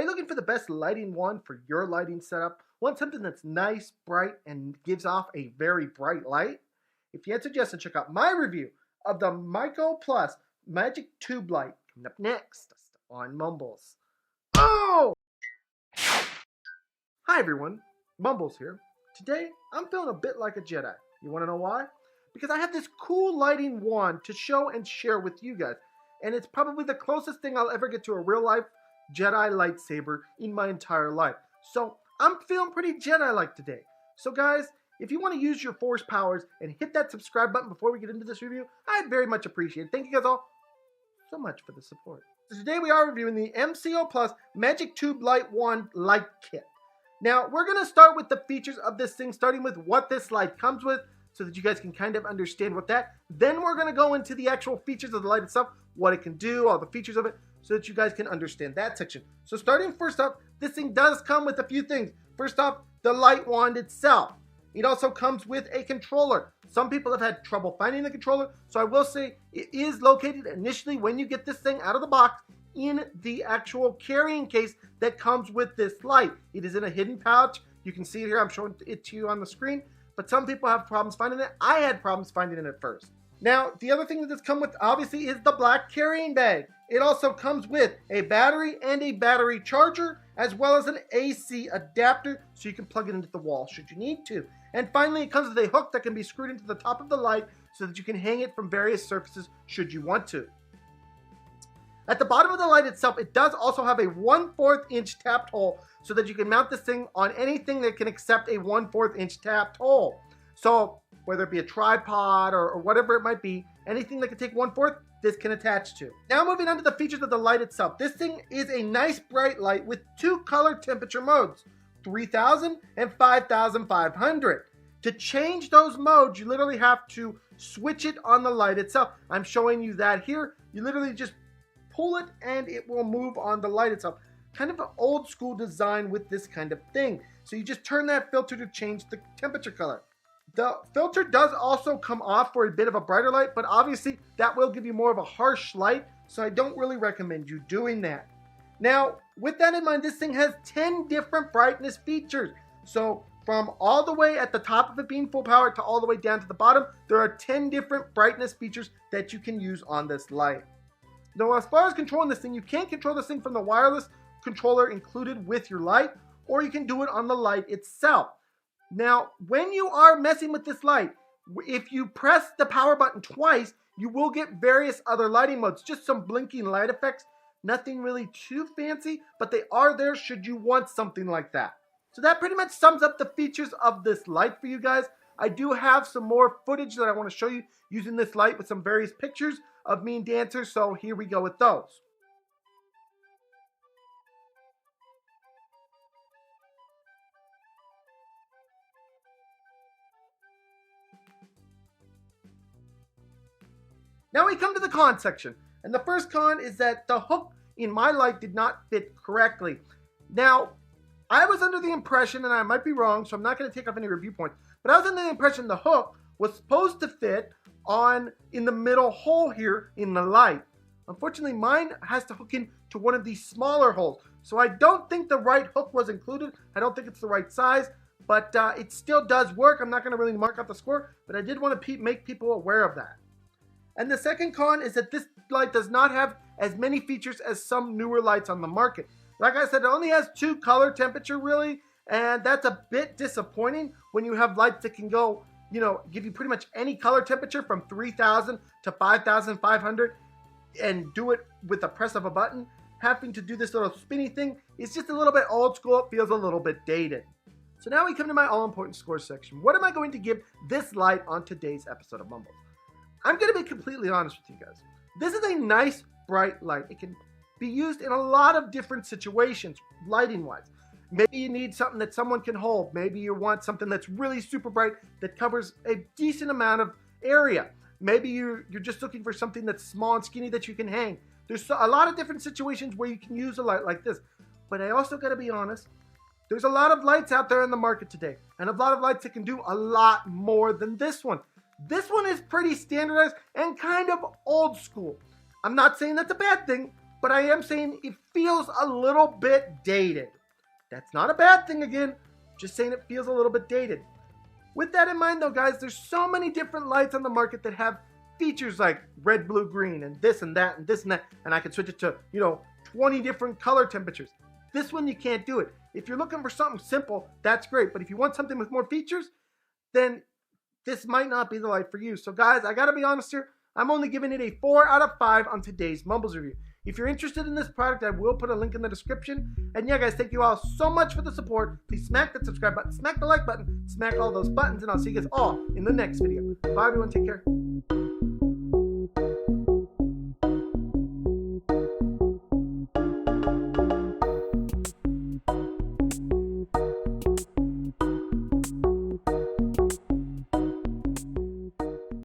Are you looking for the best lighting wand for your lighting setup? Want something that's nice, bright, and gives off a very bright light? If you answered yes, then check out my review of the Mcoplus Magic Tube Light coming up next on Mumbles. Oh! Hi everyone, Mumbles here. Today, I'm feeling a bit like a Jedi. You want to know why? Because I have this cool lighting wand to show and share with you guys. And it's probably the closest thing I'll ever get to a real life Jedi lightsaber in my entire life. So I'm feeling pretty Jedi-like today. So guys, if you want to use your Force powers and hit that subscribe button before we get into this review, I'd very much appreciate it. Thank you guys all so much for the support. So today we are reviewing the Mcoplus Magic Tube Light Wand Light Kit. Now, we're going to start with the features of this thing, starting with what this light comes with, so that you guys can kind of understand what that. Then we're going to go into the actual features of the light itself, what it can do, all the features of it, so that you guys can understand that section. So starting first off, this thing does come with a few things. First off, the light wand itself. It also comes with a controller. Some people have had trouble finding the controller, so I will say it is located initially when you get this thing out of the box in the actual carrying case that comes with this light. It is in a hidden pouch. You can see it here. I'm showing it to you on the screen, but some people have problems finding it. I had problems finding it at first. Now, the other thing that it's come with, obviously, is the black carrying bag. It also comes with a battery and a battery charger, as well as an AC adapter, so you can plug it into the wall should you need to. And finally, it comes with a hook that can be screwed into the top of the light so that you can hang it from various surfaces should you want to. At the bottom of the light itself, it does also have a 1/4 inch tapped hole so that you can mount this thing on anything that can accept a 1/4 inch tapped hole. So whether it be a tripod or whatever it might be, anything that can take 1/4, this can attach to. Now moving on to the features of the light itself. This thing is a nice bright light with 2 color temperature modes, 3000 and 5500. To change those modes, you literally have to switch it on the light itself. I'm showing you that here. You literally just pull it and it will move on the light itself. Kind of an old school design with this kind of thing. So you just turn that filter to change the temperature color. The filter does also come off for a bit of a brighter light, but obviously that will give you more of a harsh light, so I don't really recommend you doing that. Now, with that in mind, this thing has 10 different brightness features. So from all the way at the top of it being full power to all the way down to the bottom, there are 10 different brightness features that you can use on this light. Now, as far as controlling this thing, you can control this thing from the wireless controller included with your light, or you can do it on the light itself. Now, when you are messing with this light, if you press the power button twice, you will get various other lighting modes, just some blinking light effects. Nothing really too fancy, but they are there should you want something like that. So that pretty much sums up the features of this light for you guys. I do have some more footage that I want to show you using this light with some various pictures of me and dancers, so here we go with those. Now we come to the con section, and the first con is that the hook in my light did not fit correctly. Now, I was under the impression, and I might be wrong, so I'm not going to take off any review points, but I was under the impression the hook was supposed to fit in the middle hole here in the light. Unfortunately, mine has to hook into one of these smaller holes, so I don't think the right hook was included. I don't think it's the right size, but it still does work. I'm not going to really mark out the score, but I did want to make people aware of that. And the second con is that this light does not have as many features as some newer lights on the market. Like I said, it only has 2 color temperature really, and that's a bit disappointing when you have lights that can go, give you pretty much any color temperature from 3000 to 5500 and do it with the press of a button. Having to do this little spinny thing is just a little bit old school. It feels a little bit dated. So now we come to my all-important score section. What am I going to give this light on today's episode of Mumbles? I'm going to be completely honest with you guys. This is a nice, bright light. It can be used in a lot of different situations, lighting-wise. Maybe you need something that someone can hold. Maybe you want something that's really super bright that covers a decent amount of area. Maybe you're just looking for something that's small and skinny that you can hang. There's a lot of different situations where you can use a light like this. But I also got to be honest, there's a lot of lights out there in the market today, and a lot of lights that can do a lot more than this one. This one is pretty standardized and kind of old school. I'm not saying that's a bad thing, but I am saying it feels a little bit dated. That's not a bad thing again, just saying it feels a little bit dated. With that in mind though, guys, there's so many different lights on the market that have features like red, blue, green, and this and that, and this and that, and I can switch it to, 20 different color temperatures. This one you can't do it. If you're looking for something simple, that's great, but if you want something with more features, then this might not be the light for you. So guys, I gotta be honest here, I'm only giving it a 4 out of 5 on today's Mumbles review. If you're interested in this product, I will put a link in the description. And yeah, guys, thank you all so much for the support. Please smack that subscribe button, smack the like button, smack all those buttons, and I'll see you guys all in the next video. Bye, everyone. Take care.